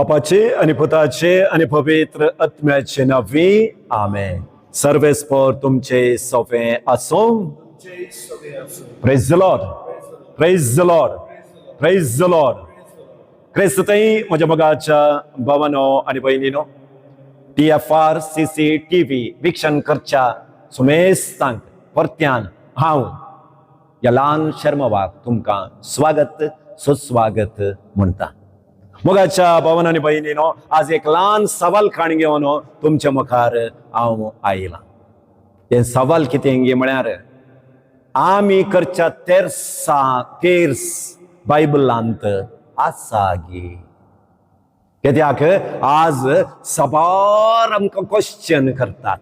बापाचे आणि पुताचे आणि पवित्र आत्म्याचे नावे आमेन. सर्वेस्पर तुमचे सोवे असो. Praise the Lord, praise the Lord, praise the Lord. क्रिस्तई म्हज्या मोगाच्या भावानो आणि भयणीनो, TFR CCTV विक्षण करच्या सुमेस्तांक परत्यान हांव या ल्हान शर्मवाक तुमकां स्वागत सुस्वागत म्हणटा. मोगाच्या भावानो आनी भयणीनो, आज एक ल्हान सवाल खाण घेवन तुमच्या मुखार हांव आयलां. हे सवाल कितें गे म्हळ्यार, आमी करच्या तेर्स बायबलांत आसा गे. कित्याक आज सबार आमकां क्वेश्चन करतात.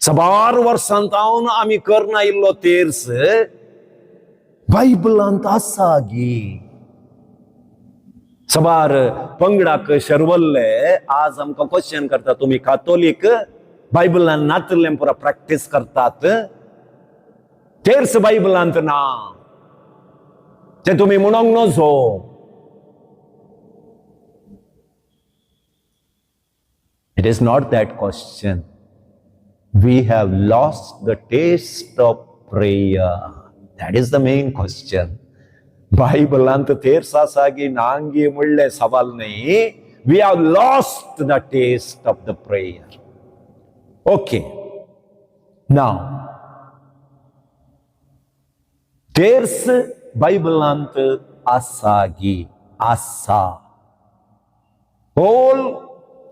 सबार वर्सांतावन आमी करना आयिल्लो तेर्स बायबलांत आसा गे. सबार पंगडाक शरवल्ले आज आमकां क्वेश्चन करता, तुमी कातोलीक बायबलांत नातलें पुरा प्रॅक्टीस करतात, तेर्स बायबलांत ना, ते तुमी म्हणोंक नजो. It is not that question. We have lost the taste of prayer. That is the main question. बायबलांत तेर्स आसा की नांगी म्हणले सवाल नाही. We have lost the taste of the prayer. Okay. Now, तेर्स बायबलांत आसा गी आसा. Whole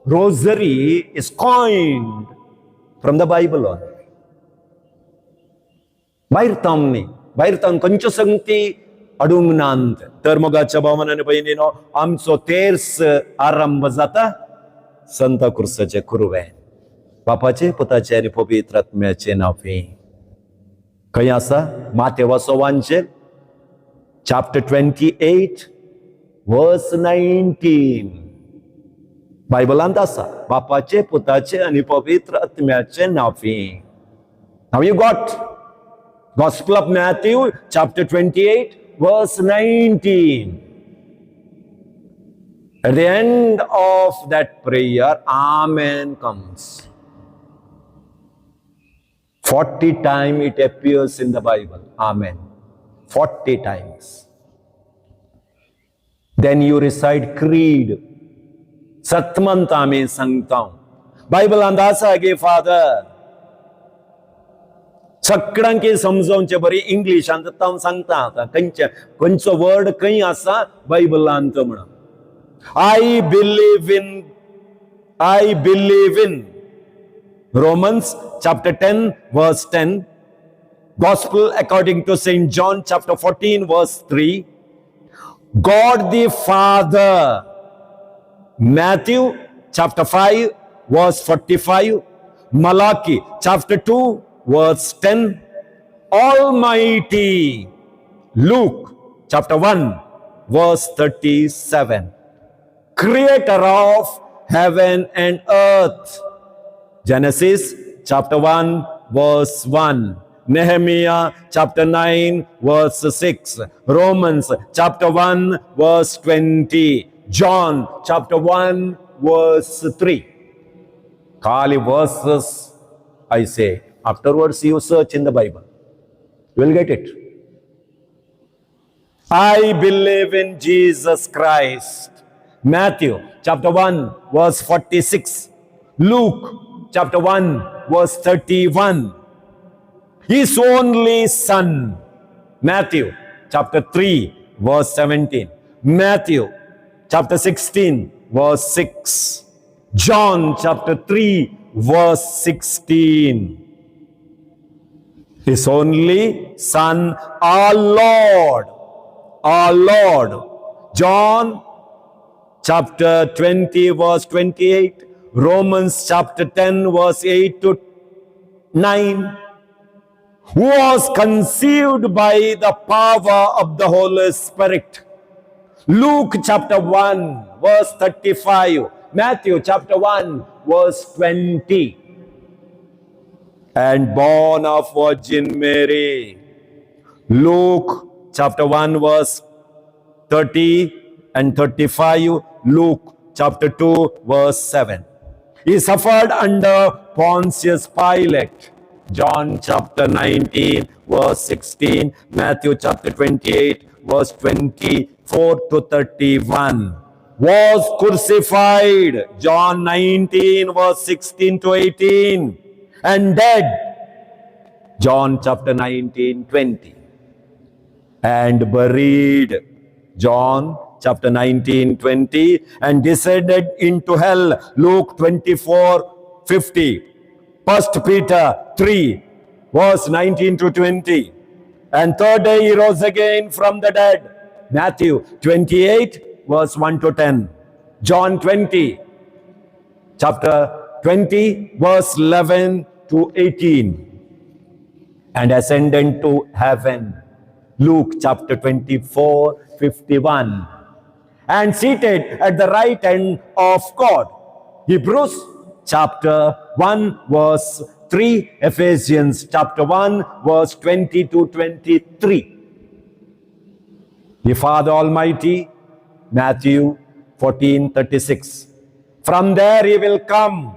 rosary is coined from the Bible only. भायर तावन खंयच्यो संगती अडूंक नांत. तर मोगाच्या भावान आनी भयणीनो, आमचो तेर्स आरंभ जाता संत क्रुसाचे कुरवें. बापाचे पुताचे आनी पवित्र आत्म्याचे नांवे. खंय आसा? माथेव वाचोवांचेर chapter 28 verse 19. बायबलांत आसा, बापाचे पुताचे आनी पवित्र आत्म्याचे नांवे. Now you got Gospel of Matthew chapter 28 verse 19. At the end of that prayer, Amen comes. 40 times it appears in the Bible. Amen. 40 times. Then you recite creed. सतमंत आमी सांगता. बायबलांत आसा गे फादर. सगळ्यांक समजोवचे बरी इंग्लिशांत हांव सांगता. खंयचो वर्ड खंय आसा बायबलांत म्हणून. I believe in Romans chapter 10 verse 10. Gospel according to St. John chapter 14 verse 3. God the Father. Matthew chapter 5 verse 45. Malachi chapter 2 verse 10. Almighty. Luke chapter 1 verse 37. Creator of heaven and earth. Genesis chapter 1 verse 1. Nehemiah chapter 9 verse 6. Romans chapter 1 verse 20. John chapter 1 verse 3. Kali verses I say. Afterwards you search in the Bible. You will get it. I believe in Jesus Christ. Matthew chapter 1 verse 46. Luke chapter 1 verse 31. His only Son. Matthew chapter 3 verse 17. Matthew chapter 16 verse 6. John chapter 3 verse 16. His only Son, our Lord. Our Lord. John chapter 20 verse 28. Romans chapter 10 verse 8 to 9. Who was conceived by the power of the Holy Spirit. Luke chapter 1 verse 35. Matthew chapter 1 verse 20. And born of Virgin Mary. Luke chapter 1 verse 30 and 35, Luke chapter 2, verse 7. He suffered under Pontius Pilate, John chapter 19, verse 16, Matthew chapter 28, verse 24 to 31. Was crucified, John 19, verse 16 to 18, and dead, John chapter 19, 20, and buried, John chapter 19, 20, and descended into hell, Luke 24, 50. 1 Peter 3, verse 19 to 20. And third day he rose again from the dead, Matthew 28, verse 1 to 10. John 20, chapter 20, verse 11 to 18. And ascended to heaven, Luke chapter 24, 51. And seated at the right hand of God, Hebrews chapter 1, verse 3, Ephesians chapter 1, verse 20 to 23. The Father Almighty, Matthew 14, 36. From there he will come,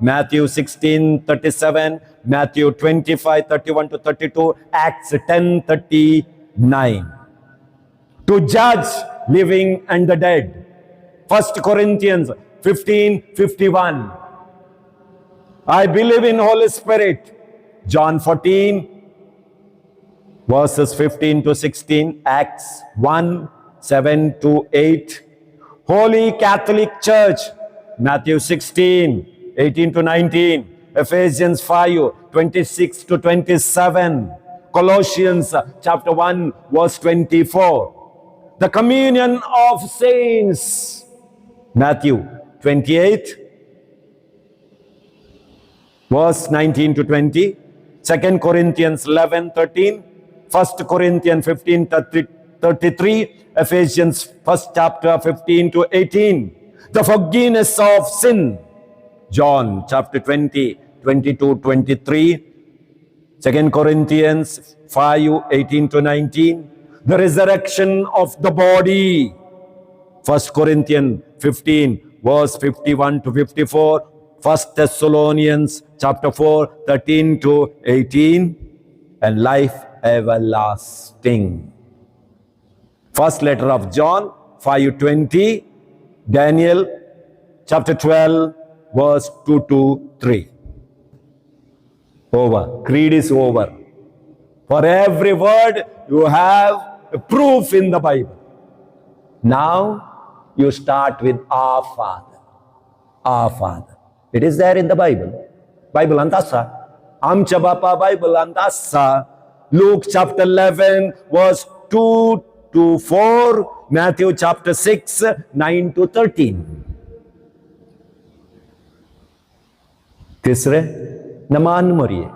Matthew 16, 37, Matthew 25, 31 to 32, Acts 10, 39. To judge living and the dead, 1 Corinthians 15, 51. I believe in Holy Spirit, John 14, verses 15 to 16, Acts 1, 7 to 8. Holy Catholic Church, Matthew 16, 18 to 19, Ephesians 5, 26 to 27, Colossians chapter 1, verse 24. The communion of saints, Matthew 28, verse 19 to 20, 2 Corinthians 11, 13, 1 Corinthians 15, 33, Ephesians 1st chapter 15 to 18. The forgiveness of sin, John chapter 20, 22, 23, 2 Corinthians 5, 18 to 19. The resurrection of the body, 1 Corinthians 15, verse 51 to 54, 1 Thessalonians chapter 4, 13 to 18, and life everlasting. First letter of John 5:20, Daniel chapter 12, verse 2 to 3. Over. Creed is over. For every word you have a proof in the Bible. Now you start with our Father. Our Father. It is there in the Bible. Bible antasa. Amcha Bapa Bible antasa. Luke chapter 11, verse 2 to 4. Matthew chapter 6, 9 to 13. तीसरे नमान मरिए.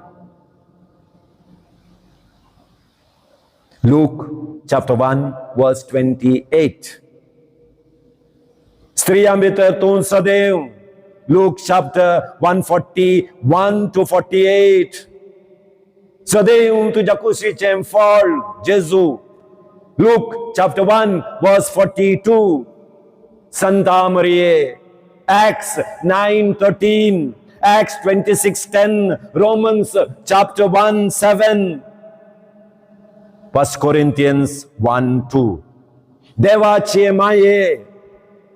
Luke chapter 1, verse 28. Striyambitar tun sadev. Luke chapter 141 to 48. Sadev tu jakusi chem fall, Jesu. Luke chapter 1, verse 42. Santa Maria. Acts 9:13. Acts 26:10. Romans chapter 1, 7. 1 Corinthians 1, 2. Devache Maye.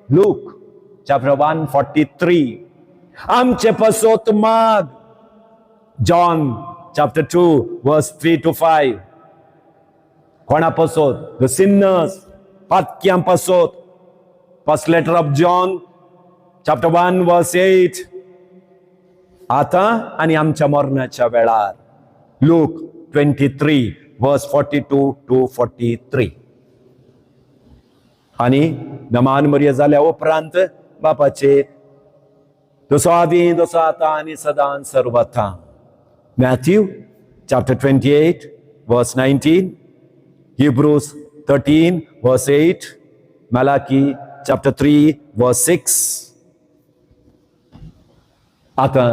Luke chapter 1, 43. Amche pasot mag. John chapter 2, verse 3 to 5. Kona pasot? The sinners. Patkyam pasot. First letter of John chapter 1, verse 8. आता आणि आमच्या मरणाच्या वेळार. Luke 23, verse 42 to 43. आणि नमान मरिया झाल्या उपरांत बापाचे तसो आदी तसो आता आणि सदां सर्वथा. Matthew chapter 28, verse 19. Hebrews 13, verse 8. Malachi chapter 3, verse 6. आता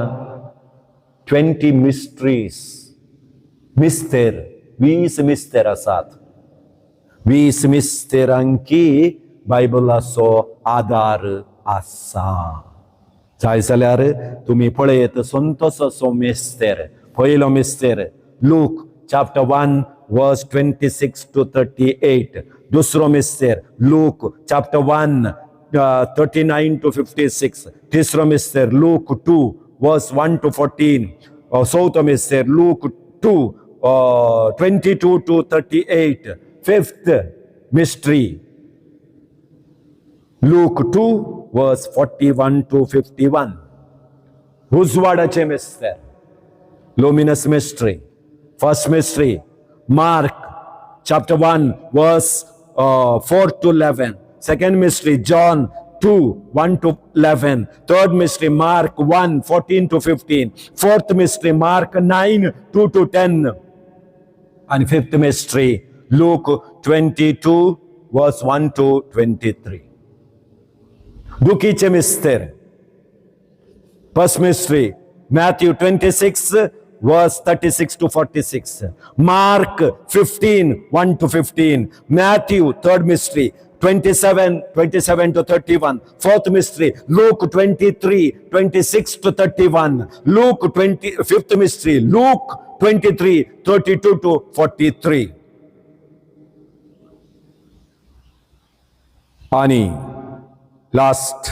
20 mysteries. मिस्तेर 20 मिस्तेर आसात. 20 मिस्तेरांकी बायबलाचो आधार आसा. जाय जाल्यार तुम्ही पळयत संतोसाचो मिस्तेर, पयलो मिस्तेर लूक chapter 1 verse 26 to 38. दुसरो मिस्तेर लूक chapter 1 39 to 56. तिसरो मिस्तेर लूक 2 verse 1 to 14. चौथो मिस्तेर look 2 22 to 38. Fifth mystery Luke 2 verse 41 to 51. उजवाडाचे मिस्तेर, luminous mystery. First mystery, Mark chapter 1 verse 4 to 11. Second mystery, John 2 1 to 11. Third mystery, Mark 1 14 to 15. Fourth mystery, Mark 9 2 to 10. And fifth mystery, Luke 22 verse 1 to 23. दुखीचे मिस्तेर. First mystery, Matthew 26 verse 36 to 46. Mark 15 1 to 15. Matthew, third mystery, 27 to 31. Fourth mystery, Luke 23 26 to 31. Fifth mystery, Luke 23 32 to 43. आणि last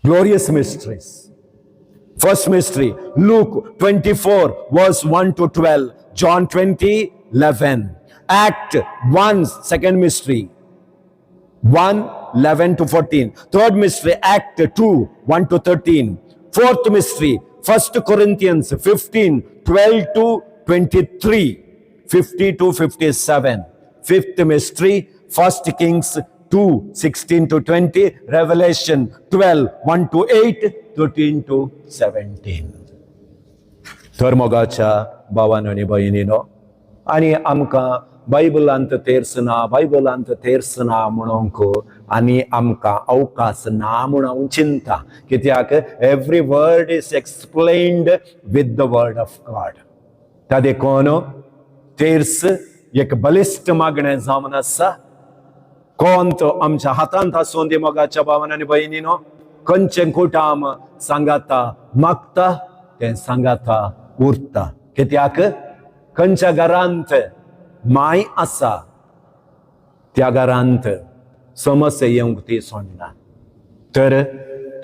glorious mysteries. First mystery, Luke 24 verse 1 to 12. John 20 11. Act 1, second mystery, 1 11 to 14. Third mystery, Act 2 1 to 13. Fourth mystery, 1 Corinthians 15 12 to 23, 50 to 57. Fifth mystery, 1 Kings 2 16 to 20. Revelation 12 1 to 8, 13 to 17. तर मोगाच्या भावांनो आनी भयणींनो, आनी आमकां बायबलांत तेरसना म्हणूंक आनी आमकां अवकाश ना म्हूण हांव चिंता. कित्याक every word is explained with the word of God. त्या देखून तेर्स एक बलिश्ट मागणें जावन आसा. कोण तो आमच्या हातांत आसूं दी मोगाच्या भावांनो आनी भयणींनो. खंयचें कुटाम सांगाता मागता तें सांगाता उरता. कित्याक खंयच्या घरांत माय आसा त्या घरांत समस्या येवंक ती सोडना. तर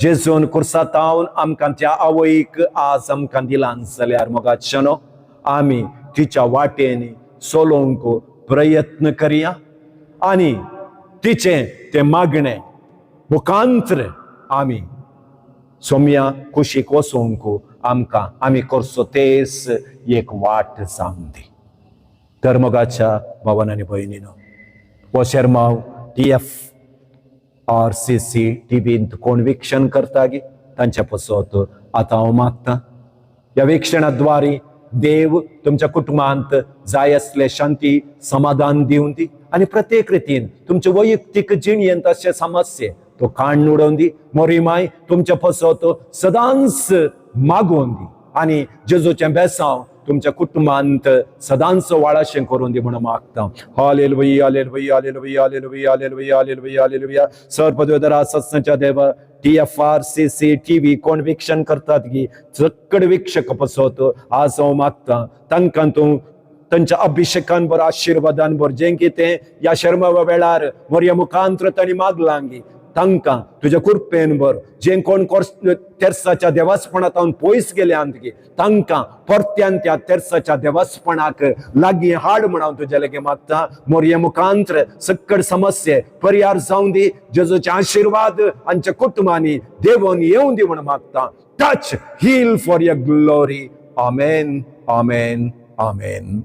जेजून कुर्सातावन आमकां त्या आवयक आज आमकां दिलां जाल्यार मोगाचेनो आमी तिच्या वाटेन चलोवंक प्रयत्न करया आनी तिचें तें मागणें मुखांतर आमी सोम्या कुशीक वचोवंक आमकां आमी करचो तेच एक वाट जावन दी. तर मोगाच्या भावांनो आनी भयणींनो, हो शर्माव TFRCC टीव्हींत कोण विक्षण करता गे तांच्या पसत आतां हांव मागतां. ह्या विक्षणाद्वारे देव तुमच्या कुटुंबांत जाय असले शांती समाधान दिवन दी आनी प्रत्येक रितीन तुमचे वैयक्तीक जिणेंत अशे समस्ये तो काण उडोवन दी. मोरी माय तुमच्या पसत सदांच मागोवन दी आनी जेजूचें बेसांव तुमच्या कुटुंबांत सदांच वाळाशें करून दी म्हणून मागता. Hallelujah hallelujah hallelujah hallelujah hallelujah hallelujah hallelujah. सर्वपदवेदरा सत्संच्या देवा TFRCC टीव्ही कोण विक्षण करतात की चक्कड विक्षक पसत आज हांव मागता तांकां तूं तांच्या अभिषेकान बर आशिर्वादान बर जें कितें ह्या शर्माव्या वेळार मोरया मुखांतर तांणी मागलां गी तांकां तुज्या कृपेन बर जें कोण तेर्साच्या देवासपणांत पयस गेल्यांत गे तांकां परत्यान त्या तेर्साच्या देवासपणाक लागीं हाड म्हण हांव तुजे लागीं मागता. मोरये मुखांतर सक्कड समस्ये परिहार जावं दी. जेजूचे आशिर्वाद आमच्या कुटुंबांनी देवून येवं दी म्हण मागता. Touch heal for your glory. Amen amen amen.